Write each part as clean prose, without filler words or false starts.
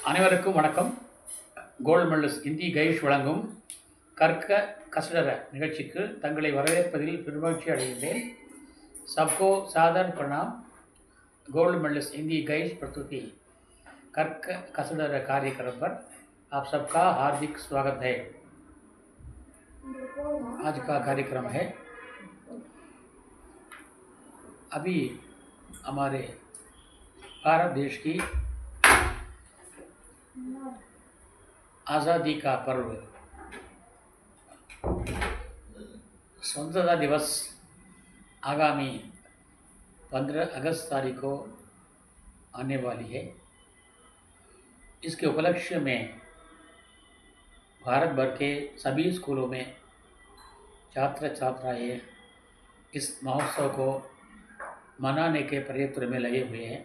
அனைவருக்கும் வணக்கம். Gold medalist Hindi கைஷ் வழங்கும் கற்க கசடர நிகழ்ச்சிக்கு தங்களை வரவேற்பதில் பெருமகிழ்ச்சி அடைகின்றேன். सबको सादर प्रणाम. गोल्ड मेडलिस्ट हिंदी गाइस प्रस्तुति कर्क कसडर कार्यक्रम पर आप सबका हार्दिक स्वागत है. आज का कार्यक्रम है, अभी हमारे भारत देश की आज़ादी का पर्व स्वतंत्रता दिवस आगामी 15 अगस्त तारीख को आने वाली है. इसके उपलक्ष्य में भारत भर के सभी स्कूलों में छात्र छात्राएँ इस महोत्सव को मनाने के प्रयत्न में लगे हुए हैं.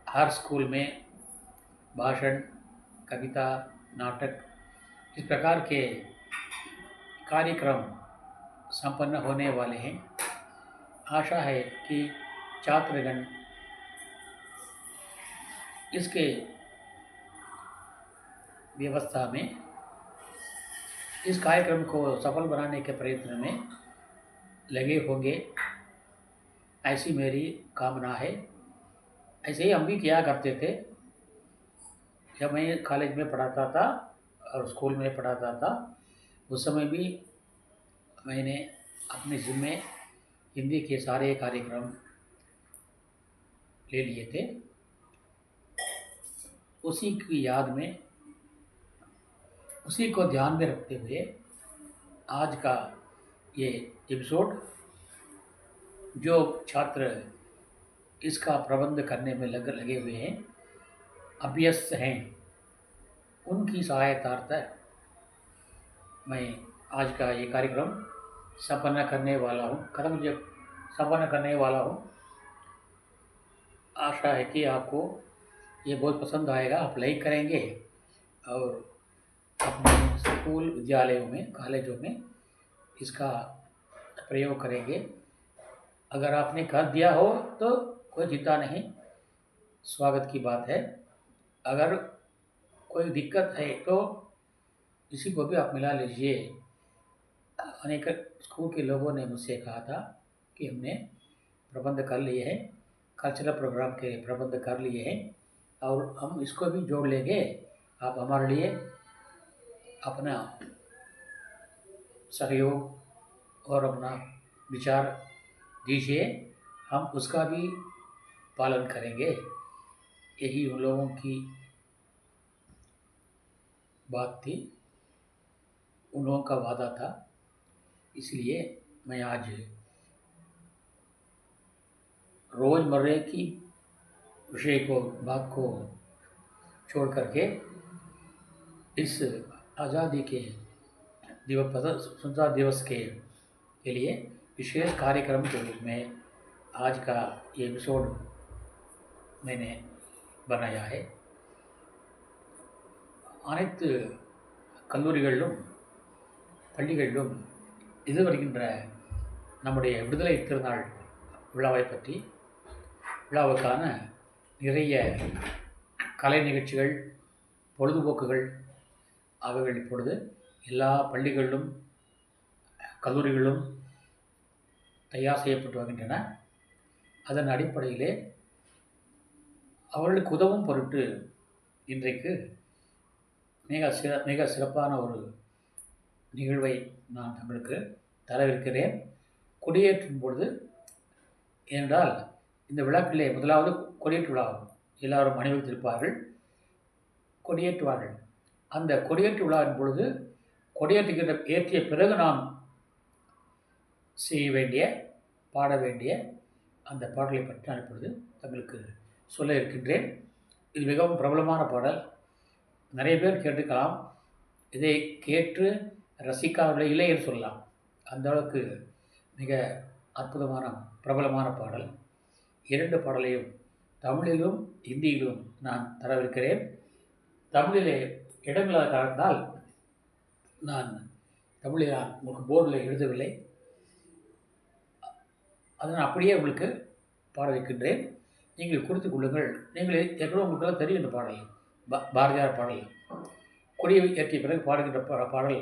हर स्कूल में भाषण, कविता, नाटक इस प्रकार के कार्यक्रम संपन्न होने वाले हैं. आशा है कि छात्रगण इसके व्यवस्था में इस कार्यक्रम को सफल बनाने के प्रयत्न में लगे होंगे, ऐसी मेरी कामना है. ऐसे ही हम भी किया करते थे. जब मैं कॉलेज में पढ़ाता था और स्कूल में पढ़ाता था, उस समय भी मैंने अपने ज़िम्मे हिंदी के सारे कार्यक्रम ले लिए थे. उसी की याद में, उसी को ध्यान में रखते हुए आज का ये एपिसोड, जो छात्र इसका प्रबंध करने में लगे हुए हैं, अभ्यस्त हैं, उनकी सहायतार्थ मैं आज का ये कार्यक्रम संपन्न करने वाला हूँ. आशा है कि आपको ये बहुत पसंद आएगा, आप लाइक करेंगे और अपने स्कूल, विद्यालयों में, कॉलेजों में इसका प्रयोग करेंगे. अगर आपने कर दिया हो तो कोई चिंता नहीं, स्वागत की बात है. अगर कोई दिक्कत है तो इसी को भी आप मिला लीजिए. अनेक स्कूल के लोगों ने मुझसे कहा था कि हमने प्रबंध कर लिए हैं, कल्चरल प्रोग्राम के प्रबंध कर लिए हैं और हम इसको भी जोड़ लेंगे. आप हमारे लिए अपना सहयोग और अपना विचार दीजिए, हम उसका भी पालन करेंगे. यही उन लोगों की बात थी, उन लोगों का वादा था. इसलिए मैं आज रोज़मर्रे की बात को छोड़ करके इस आज़ादी के स्वतंत्रता दिवस के लिए विशेष कार्यक्रम के रूप में आज का ये एपिसोड मैंने बनाया है. அனைத்து கல்லூரிகளிலும் பள்ளிகளிலும் இது வருகின்ற நம்முடைய விடுதலை திருநாள் விழாவை பற்றி, விழாவுக்கான நிறைய கலை நிகழ்ச்சிகள், பொழுதுபோக்குகள் அவைகள் இப்பொழுது எல்லா பள்ளிகளிலும் கல்லூரிகளிலும் தயார் செய்யப்பட்டு வருகின்றன. அதன் அடிப்படையிலே அவர்களுக்கு உதவும் பொருட்டு இன்றைக்கு மிக சிறப்பான ஒரு நிகழ்வை நான் தங்களுக்கு தரவிருக்கிறேன். கொடியேற்றும் பொழுது, ஏனென்றால் இந்த விழாக்களிலே முதலாவது கொடியேற்று விழா எல்லாரும் அணிவித்திருப்பார்கள், கொடியேற்றுவார்கள். அந்த கொடியேற்று விழாவின் பொழுது ஏற்றிய பிறகு நாம் செய்ய வேண்டிய, பாட வேண்டிய அந்த பாடலை பற்றி நான் இப்பொழுது தங்களுக்கு சொல்ல இருக்கின்றேன். இது மிகவும் பிரபலமான பாடல். நிறைய பேர் கேட்டுக்கலாம். இதை கேட்டு ரசிக்காமல் இல்லை என்று சொல்லலாம். அந்த அளவுக்கு மிக அற்புதமான பிரபலமான பாடல். 2 பாடலையும் தமிழிலும் ஹிந்தியிலும் நான் தரவிருக்கிறேன். தமிழிலே இடமில்லாத காரணத்தால் நான் தமிழில் உங்களுக்கு போர்டில் எழுதவில்லை. அதை நான் அப்படியே உங்களுக்கு பாட வைக்கின்றேன். நீங்கள் குறித்துக் கொள்ளுங்கள். நீங்கள் ஏற்கனவே உங்களுக்கெல்லாம் தெரியும் இந்த பாடல். பாரதியார் பாடல். கொடியை ஏற்றிய பிறகு பாடுகின்ற பாடல்.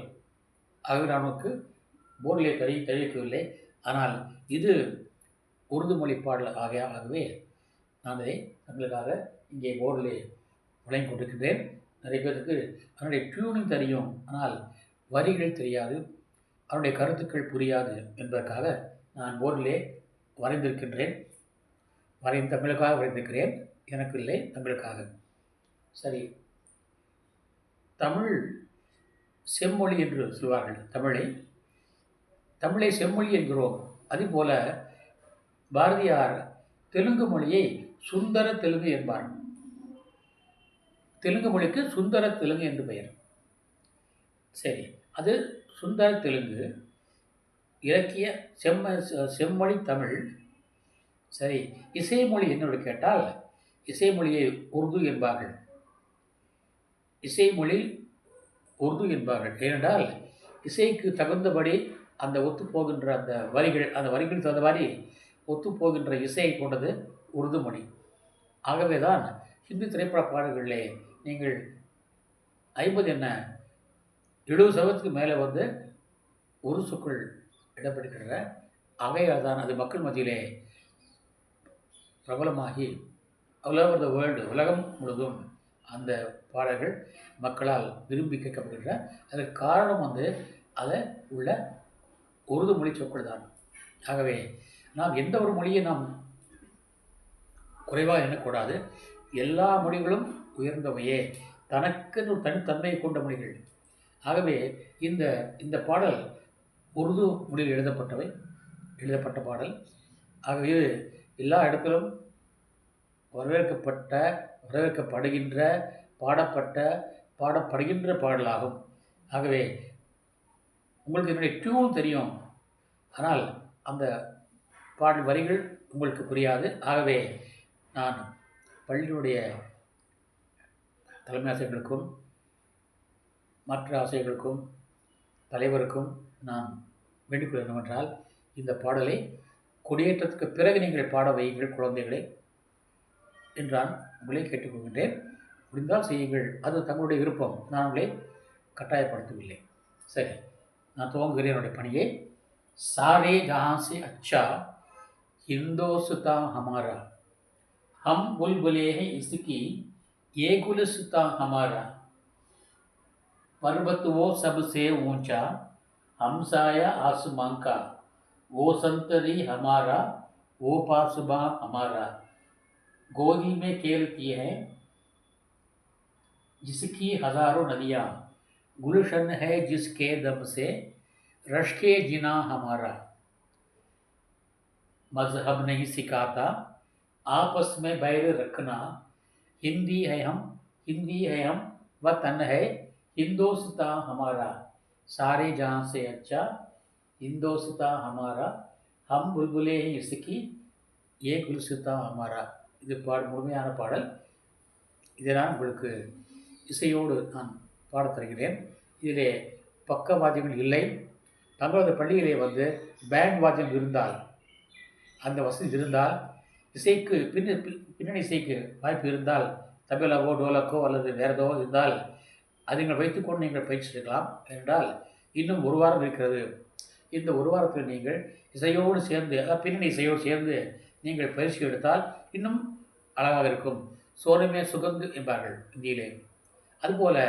ஆகவே நான் உனக்கு போர்டிலே தெரிவிக்கவில்லை. ஆனால் இது உருது மொழி பாடல் ஆகவே நான் இதை தங்களுக்காக இங்கே போர்டிலே வழங்கிக் கொண்டிருக்கின்றேன். நிறைய பேருக்கு அதனுடைய டியூனிங் தெரியும், ஆனால் வரிகள் தெரியாது, அதனுடைய கருத்துக்கள் புரியாது என்பதற்காக நான் போர்டிலே வரைந்திருக்கின்றேன். தங்களுக்காக வரைந்திருக்கிறேன், எனக்கு இல்லை, தங்களுக்காக. சரி, தமிழ் செம்மொழி என்று சொல்வார்கள். தமிழை செம்மொழி என்கிறோம். அதுபோல பாரதியார் தெலுங்கு மொழியை சுந்தர தெலுங்கு என்பார். தெலுங்கு மொழிக்கு சுந்தர தெலுங்கு என்று பெயர். சரி, அது சுந்தர தெலுங்கு இலக்கிய செம்மொழி தமிழ். சரி, இசைமொழி என்னோடு கேட்டால் இசைமொழியை உருது என்பார்கள். இசைமொழி உருது என்பார்கள். ஏனென்றால் இசைக்கு தகுந்தபடி அந்த ஒத்துப்போகின்ற அந்த வரிகளுக்கு தகுந்த மாதிரி ஒத்துப்போகின்ற இசையை கொண்டது உருது மொழி. ஆகவே தான் ஹிந்தி திரைப்பட பாடல்களிலே நீங்கள் 70% மேலே வந்து ஒரு சொற்கள் இடம்பெறுகின்றன. ஆகையால் தான் அது மக்கள் மத்தியிலே பிரபலமாகி ஆல் ஓவர் த வேர்ல்டு, உலகம் முழுதும் அந்த பாடல்கள் மக்களால் விரும்பி கேட்கப்படுகின்றன. அதற்கு காரணம் வந்து அதை உள்ள உருது மொழி சொற்கள் தான். ஆகவே நாம் எந்த ஒரு மொழியை நாம் குறைவாக எண்ணக்கூடாது. எல்லா மொழிகளும் உயர்ந்தவையே, தனக்கென்று ஒரு தனித்தன்மையை கொண்ட மொழிகள். ஆகவே இந்த பாடல் உருது மொழியில் எழுதப்பட்ட பாடல். ஆகவே எல்லா இடத்திலும் வரவேற்கப்படுகின்ற பாடப்படுகின்ற பாடலாகும். ஆகவே உங்களுக்கு என்னுடைய டியூன் தெரியும், ஆனால் அந்த பாடல் வரிகள் உங்களுக்கு புரியாது. ஆகவே நான் பள்ளியினுடைய தலைமை ஆசிரியர்களுக்கும் மற்ற ஆசிரியர்களுக்கும் தலைவருக்கும் நான் வேண்டிக்கொள்ள என்னவென்றால், இந்த பாடலை கொடியேற்றத்துக்கு பிறகு நீங்கள் பாட வையுங்கள் குழந்தைகளை என்று நான் உங்களை கேட்டுக்கொள்கின்றேன். முடிந்தால் செய்யுங்கள், அது தங்களுடைய விருப்பம், நான் உங்களை கட்டாயப்படுத்தவில்லை. சரி, நான் துவங்குகிறேன் என்னுடைய பணியை. सारे जहाँ से अच्छा हिंदोस्तां हमारा, हम बुलबुले हैं इसकी ये गुलिस्तां हमारा, पर्वत वो सबसे ऊंचा हमसाया आसमां का, वो संतरी हमारा वो पासबां हमारा, गोदी में खेलती है जिसकी हजारों नदियाँ, गुलशन है जिसके दम से रश के जिना हमारा, मजहब नहीं सिखाता आपस में बैर रखना, हिंदी है हम वतन है हिंदोस्तां हमारा, सारे जहाँ से अच्छा हिंदोस्तां हमारा, हम बुलबुले हैं इसकी ये गुलस्तां हमारा. இது முழுமையான பாடல். இதை நான் உங்களுக்கு இசையோடு நான் பாடத் தருகிறேன். இதிலே பக்கவாத்தியங்கள் இல்லை. தங்களது பள்ளியிலே வந்து பேண்ட் வாத்தியம் இருந்தால், அந்த வசதி இருந்தால், இசைக்கு பின்னணி இசைக்கு வாய்ப்பு இருந்தால், தபேலாவோ டோலக்கோ அல்லது வேறு ஏதோ இருந்தால் அதை நீங்கள் வைத்துக்கொண்டு நீங்கள் பயிற்சி எடுக்கலாம். என்றால் இன்னும் ஒரு வாரம் இருக்கிறது. இந்த ஒரு வாரத்தில் நீங்கள் இசையோடு சேர்ந்து, அதாவது பின்னணி இசையோடு சேர்ந்து நீங்கள் பயிற்சி எடுத்தால் இன்னும் அழகாக இருக்கும். சோனமே சுகந்து என்பார்கள் இந்தியிலே. அதுபோல்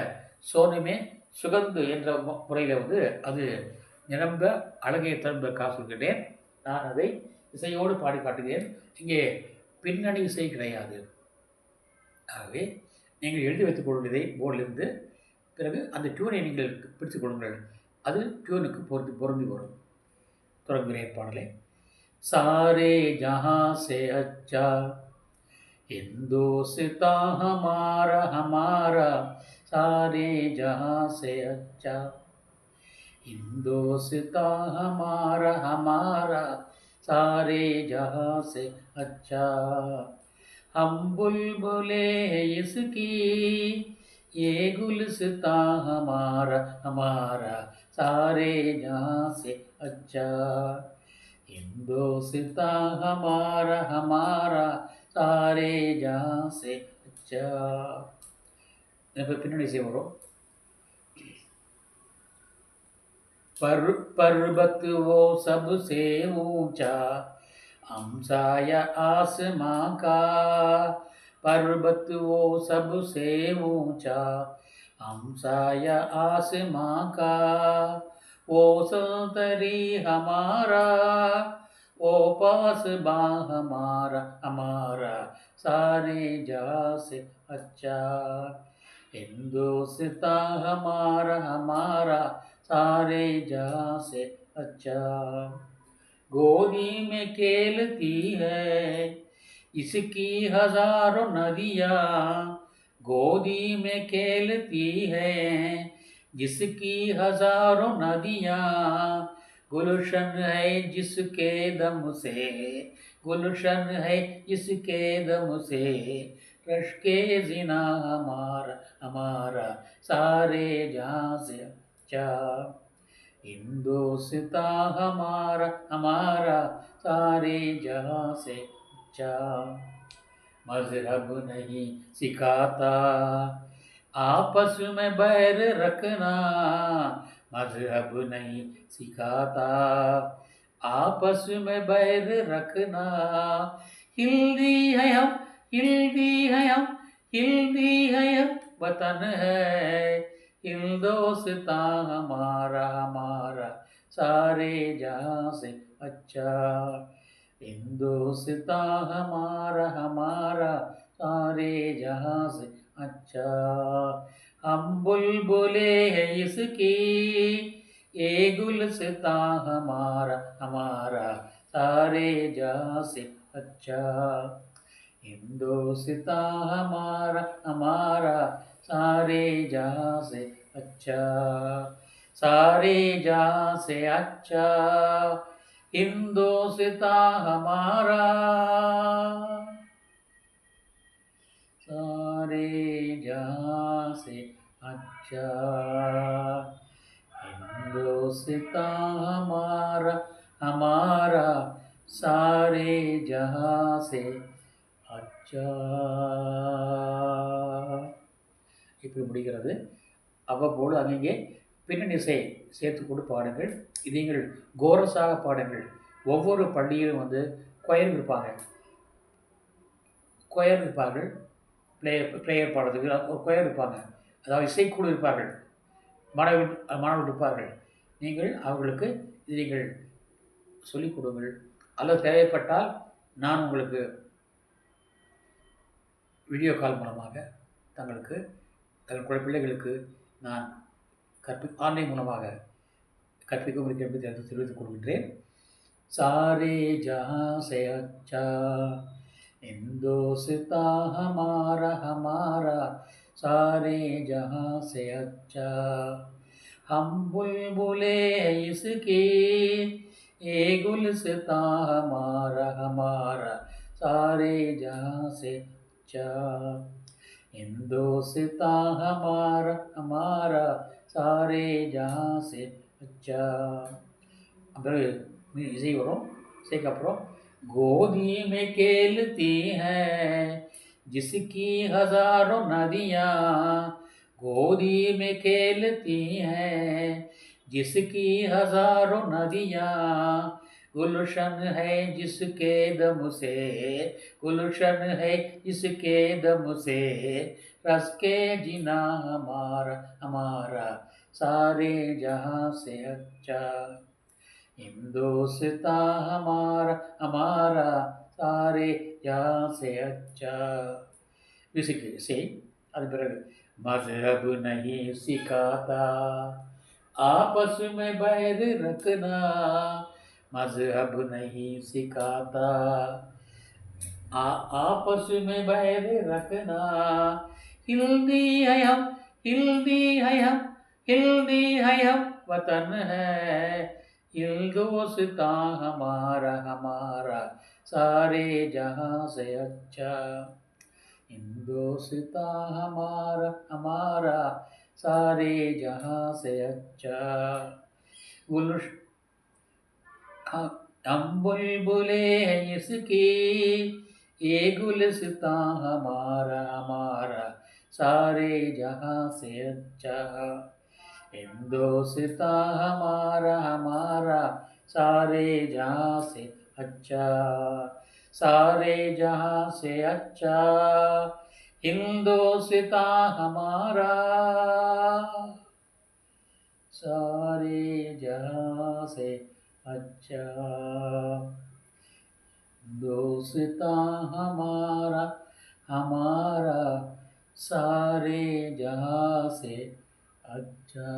சோனமே சுகந்து என்ற முறையில் வந்து அது நிரம்ப அழகை தருவதற்காக சொல்கிறேன். நான் அதை இசையோடு பாடி காட்டுகிறேன். இங்கே பின்னணி இசை கிடையாது. ஆகவே நீங்கள் எழுதி வைத்துக் கொள்வதை போர்டிலிருந்து பிறகு அந்த டியூனை நீங்கள் பிடித்துக் கொள்ளுங்கள். அது டியூனுக்கு பொருந்தி வரும். தொடங்குகிறேன் பாடலை. सारे जहाँ से अच्छा हिंदोस्तां हमारा, सारे जहाँ से अच्छा हिंदोस्तां हमारा, सारे जहाँ से अच्छा, हम बुलबुले इसकी ये गुलस्तां हमारा, सारे जहाँ से अच्छा हिंदोस्तां हमारा, सारे जहाँ से अच्छा। பின்னணி இசை வரும். पर्वत वो सबसे ऊंचा, हमसाया आसमां का। पर्वत वो सबसे ऊंचा, हमसाया आसमां का। वो सौंदर्य हमारा, वो पासबां हमारा, हमारा सारे जहाँ से अच्छा। हिंदुस्तान हमारा, हमारा सारे जहाँ से अच्छा। गोदी में खेलती है इसकी हजारों नदियाँ, गोदी में खेलती है जिसकी हजारों नदियाँ। गुलशन है जिसके दम से, गुलशन है जिसके दम से। रश के जिना हमारा, हमारा सारे जहाँ से अच्छा। हिंदुस्तान हमारा, हमारा सारे जहाँ से अच्छा। मजहब नहीं सिखाता आपस में बैर रखना, मजहब नहीं सिखाता आपस में बैर रखना। हिंदी है हम, हिंदी है हम, हिंदी है हम वतन है। हिंदुस्तान हमारा, हमारा सारे जहाँ से अच्छा। हिंदुस्तान हमारा, हमारा सारे जहाँ से अच्छा। हम बुलबुले हैं इसकी, ये गुलस्तान हमारा, हमारा सारे जहाँ से अच्छा। हिंदुस्तान हमारा, हमारा सारे जहाँ से अच्छा। सारे जहाँ से अच्छा हिंदुस्तान हमारा, सारे जहाँ से अच्छा। हिंदुस्तान हमारा, हमारा सारे जहाँ से अच्छा। இப்படி முடிகிறது. அவ்வப்போது அங்கங்கே பின்னணி இசை சேர்த்துக்கொண்டு பாடுங்கள். இது நீங்கள் கோரஸாக பாடுங்கள். ஒவ்வொரு பள்ளியிலும் வந்து கொயர் இருப்பாங்க, கொயர் இருப்பார்கள். ப்ளேயர் பாடுறதுக்கு ஒரு கொயர் இருப்பாங்க, அதாவது இசைக்குழு இருப்பார்கள், மாணவர்கள் இருப்பார்கள். நீங்கள் அவர்களுக்கு இது நீங்கள் சொல்லிக் கொடுங்கள். அல்லது தேவைப்பட்டால் நான் உங்களுக்கு வீடியோ கால் மூலமாக தங்கள் பிள்ளைகளுக்கு நான் ஆன்லைன் மூலமாக கற்பிக்கும் இருக்கிறது என்று தெரிவித்துக் கொள்கின்றேன். सारे जहाँ से अच्छा हिंदुस्तान हमारा, हमारा सारे जहाँ से अच्छा। हम बुलबुले इसकी, ये गुलस्तान हमारा, हमारा सारे जहाँ से अच्छा। हिंदुस्तान हमारा, हमारा सारे जहाँ से अच्छा। इसी वரும் इसके अப்புறம் गोदी में खेलती हैं जिसकी हजारों नदियाँ, गोदी में खेलती हैं जिसकी हजारों नदियाँ। गुलशन है जिसके दम से, गुलशन है जिसके दम से। रस के जिना हमारा, हमारा सारे जहाँ से अच्छा। हिंदुस्तान हमारा, हमारा सारे जहाँ से अच्छा। म्यूजिक से அது பிறகு मजहब नहीं सिखाता आपस में बैर रखना, मजहब नहीं सिखाता आपस में बैर रखना। हिंदी है हम, हिंदी है हम, हिंदी है हम वतन है। हिंदुस्तान हमारा, हमारा सारे जहाँ से अच्छा। हिंदुस्तान हमारा, हमारा सारे जहाँ से अच्छा। हम बुलबुले हैं इसकी, ये गुलिस्तां हमारा हमारा सारे जहां से अच्छा। हिंदुस्तां हमारा हमारा सारे जहां से अच्छा, सारे जहां से अच्छा। हिंदुस्तां हमारा सारे जहां से अच्छा। हिंदुस्तां हमारा हमारा सारे जहां से अच्छा।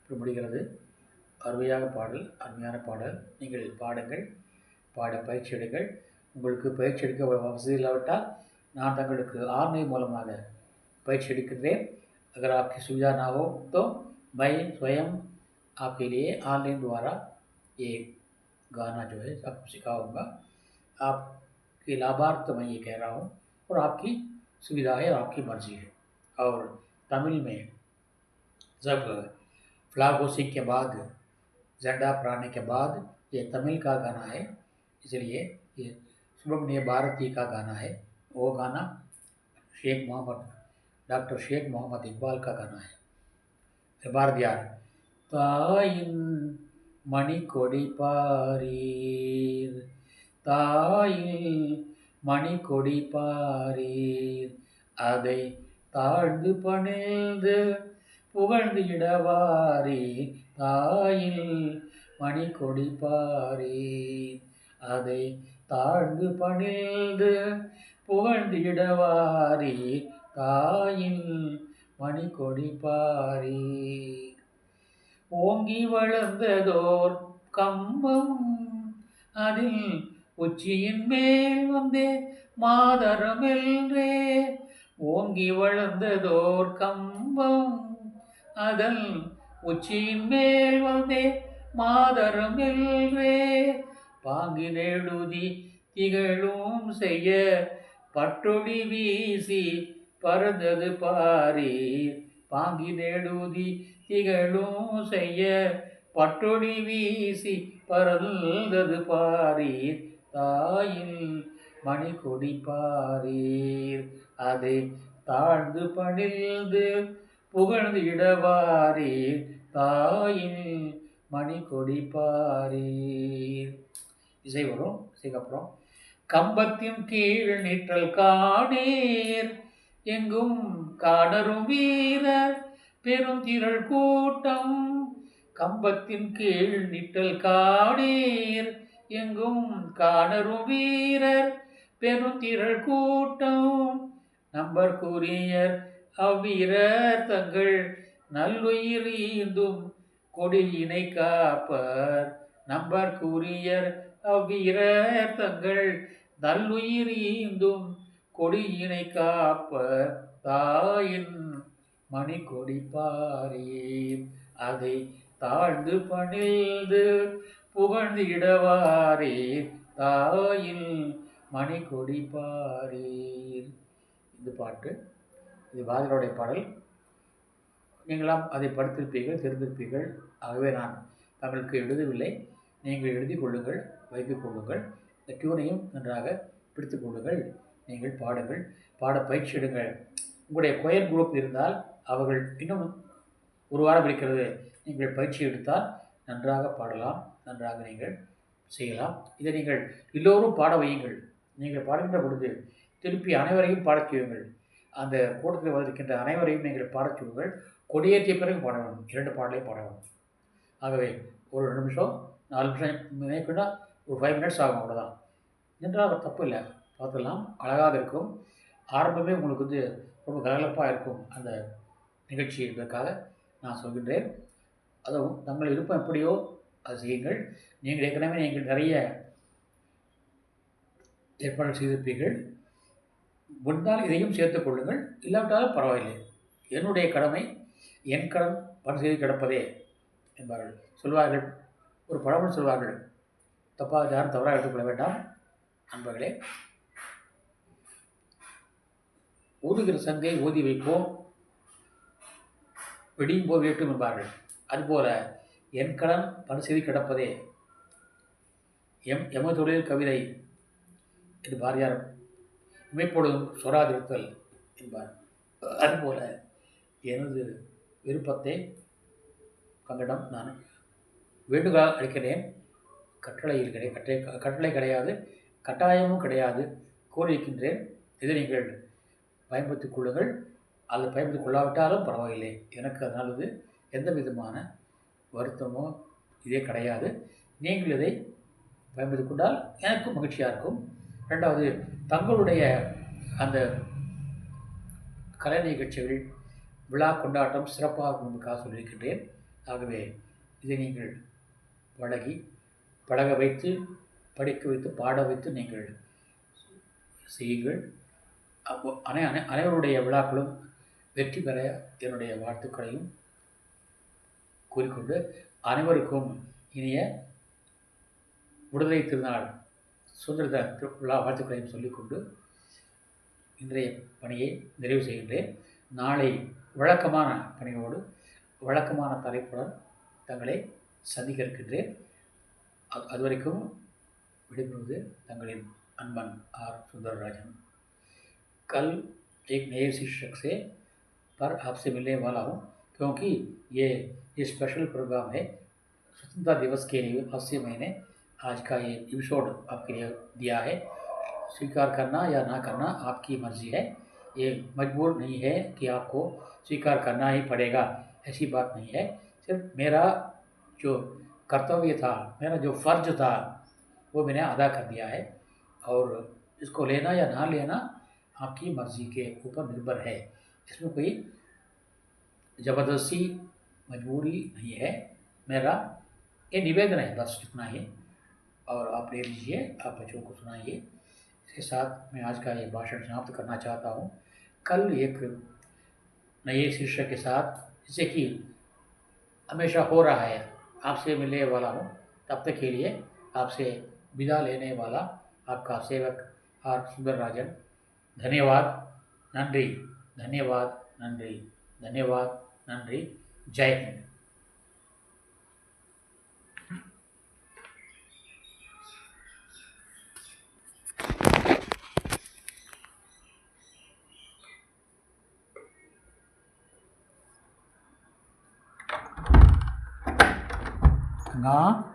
இப்படி முடிகிறது. அருமையான பாடல், அருமையான பாடல். நீங்கள் பாடுங்கள், பாட பயிற்சி எடுங்கள். உங்களுக்கு பயிற்சி எடுக்க வசதி இல்லாவிட்டால் நான் தங்களுக்கு ஆன்லைன் மூலமாக परीक्षा எடுக்கின்றேன். अगर आपकी सुविधा ना हो तो मैं स्वयं आपके लिए ऑनलाइन द्वारा ये गाना जो है आपको सिखाऊंगा। आपके लाभार्थ मैं ये कह रहा हूँ और आपकी सुविधा है और आपकी मर्जी है। और तमिल में जब फ्लैग होस्टिंग के बाद, झंडा फहराने के बाद ये तमिल का गाना है, इसलिए ये सुब्रमण्य भारती का गाना है। वो गाना डॉक्टर शेख मोहम्मद इकबाल का गाना है। பாரதியார் தாயின் மணிக்கொடி பாரீர், தாயின் மணிக்கொடி பாரீர், அதை தாழ்ந்து பணிந்து புகழ்ந்து இடவாரீர். தாயின் மணிக்கொடி பாரீர், அதை தாழ்ந்து பணிந்து புகழ்ந்து இடவாரீர். தாயின் மணிக்கொடி பாரீர். ஓங்கி வளர்ந்ததோர் கம்பம், அதில் உச்சியின் மேல் வந்தே மாதரமென்றே. ஓங்கி வளர்ந்ததோர் கம்பம், அதன் உச்சியின் மேல் வந்தே மாதரமென்றே. பாங்கினெழுதி திகழும் செய்ய பட்டொளி வீசி பறந்தது பாரீர். பாங்கினெழுதி திகழும் செய்ய பட்டொளி வீசி பறந்தது பாரீர். தாயின் மணிக்கொடி பாரீர், அதை தாழ்ந்து பணிந்து புகழ்ந்து இடவாரீர். தாயின் மணிக்கொடி பாரீர். இசை வரும். இசைக்கப்புறம் கம்பத்தின் கீழ் நிற்றல் காணீர், எங்கும் காணரும் வீரர் பெருந்திரள் கூட்டம். கம்பத்தின் கீழ் நிற்றல் காணீர், எங்கும் காணரும் வீரர் பெருந்திரள் கூட்டம். நம்பர்க்குரியர் அவ்வீரர் தங்கள் நல்லுயிர் ஈந்தும் கொடியினை காப்பர். நம்பர்க்குரியர் அவ்வீரர் தங்கள் நல்லுயிர் ஈந்தும் கொடியினை காப்பர். தாயின் மணிக்கொடி பாரீர், அதை தாழ்ந்து பணிந்து புகழ்ந்து இடவாரீர். தாயின் மணிக்கொடி பாரீர். இது பாட்டு, இது பாரதியாருடைய பாடல். நீங்களாம் அதை படித்திருப்பீர்கள், தெரிந்திருப்பீர்கள். ஆகவே நான் தங்களுக்கு எழுதவில்லை, நீங்கள் எழுதி கொள்ளுங்கள், வைத்துக் கொள்ளுங்கள். இந்த டியூனையும் நன்றாக பிடித்து கொள்ளுங்கள். நீங்கள் பாடுங்கள், பாட பயிற்சி எடுங்கள். உங்களுடைய கொயர் குரூப் இருந்தால் அவர்கள் இன்னும் ஒரு வாரம் இருக்கிறது, நீங்கள் பயிற்சி எடுத்தால் நன்றாக பாடலாம், நன்றாக நீங்கள் செய்யலாம். இதை நீங்கள் எல்லோரும் பாட வையுங்கள். நீங்கள் பாடுகின்ற பொழுது திருப்பி அனைவரையும் பாடச் செய்யுங்கள். அந்த கூட்டத்தில் வந்திருக்கின்ற அனைவரையும் நீங்கள் பாடச் சொல்லுங்கள். கொடியேற்றிய பிறகு பாட வேண்டும், 2 பாடலையும் பாட வேண்டும். ஆகவே ஒரு 2 நிமிஷம் 4 நிமிஷம் நினைக்கணும்னா ஒரு 5 மினிட்ஸ் ஆகும், அவ்வளோதான். என்றால் தப்பு இல்லை, பார்த்துடலாம், அழகாக இருக்கும். ஆரம்பமே உங்களுக்கு ரொம்ப கலகலப்பாக இருக்கும் அந்த நிகழ்ச்சி என்பதற்காக நான் சொல்கின்றேன். அதுவும் தங்கள் விருப்பம் எப்படியோ அது செய்யுங்கள். நீங்கள் ஏற்கனவே நீங்கள் நிறைய ஏற்பாடு செய்திருப்பீர்கள். முடிந்தால் இதையும் சேர்த்துக் கொள்ளுங்கள், இல்லாவிட்டாலும் பரவாயில்லை. என்னுடைய கடமை என் கடன் பணி செய்து கிடப்பதே என்பார்கள், சொல்வார்கள். ஒரு பழமொழி சொல்வார்கள், தப்பாக யாரும் தவறாக எடுத்துக்கொள்ள வேண்டாம் நண்பர்களே. ஊதுகிற சங்கை ஊதி வைப்போம், வெடியும் போது வேட்டும் என்பார்கள். அதுபோல என் கடன் பணி செய்து கிடப்பதே, எமதொழில் கவிதை என்று பாரதியார் இமைப்பொழுதும் சொராதிருத்தல் என்பார். அதுபோல எனது விருப்பத்தை தங்களிடம் நான் வேண்டுகோள் அளிக்கிறேன். கட்டளை கிடையாது, கட்டாயமும் கிடையாது, கோரியிருக்கின்றேன். இதை நீங்கள் பயன்படுத்திக் கொள்ளுங்கள். அதை பயன்படுத்திக் கொள்ளாவிட்டாலும் பரவாயில்லை. எனக்கு அதனால எந்த விதமான வருத்தமோ இதே கிடையாது. நீங்கள் இதை பயன்படுத்திக் கொண்டால் எனக்கும் மகிழ்ச்சியாக இருக்கும். ரெண்டாவது, தங்களுடைய அந்த கலை நிகழ்ச்சிகள், விழா கொண்டாட்டம் சிறப்பாக என்பதற்காக சொல்லியிருக்கின்றேன். ஆகவே இதை நீங்கள் பழக வைத்து, படிக்க வைத்து, பாட வைத்து நீங்கள் செய்யுங்கள். அப்போ அனைவருடைய விழாக்களும் வெற்றி பெற என்னுடைய வாழ்த்துக்களையும் கூறிக்கொண்டு, அனைவருக்கும் இனிய விடுதலை திருநாள் சுதந்திர விழா வாழ்த்துக்களையும் சொல்லிக்கொண்டு இன்றைய பணியை நிறைவு செய்கின்றேன். நாளை வழக்கமான பணியோடு வழக்கமான தலைப்புடன் தங்களை சந்திக்க இருக்கின்றேன். அதுவரைக்கும் விடைபெறுவது தங்களின் अनबन आर सुंदरराजन। कल एक नए शीर्षक से पर आपसे मिलने वाला हूँ, क्योंकि ये स्पेशल प्रोग्राम है स्वतंत्रता दिवस के लिए। आज से मैंने आज का ये एपिसोड आपके लिए दिया है। स्वीकार करना या ना करना आपकी मर्ज़ी है, ये मजबूर नहीं है कि आपको स्वीकार करना ही पड़ेगा, ऐसी बात नहीं है। सिर्फ मेरा जो कर्तव्य था, मेरा जो फ़र्ज़ था, वो मैंने अदा कर दिया है, और इसको लेना या ना लेना आपकी मर्ज़ी के ऊपर निर्भर है। इसमें कोई ज़बरदस्ती मजबूरी नहीं है। मेरा ये निवेदन है, बस इतना ही। और आप ले लीजिए, आप बच्चों को सुनाइए। इसके साथ मैं आज का ये भाषण समाप्त करना चाहता हूँ। कल एक नए शीर्षक के साथ, जिससे कि हमेशा हो रहा है, आपसे मिलने वाला हूँ। तब तक के लिए आपसे विदा लेने वाला आपका सेवक आर सुंदरराजन। धन्यवाद, नंरी, धन्यवाद, नंरी, धन्यवाद, नंरी। जय हिंद। गंगा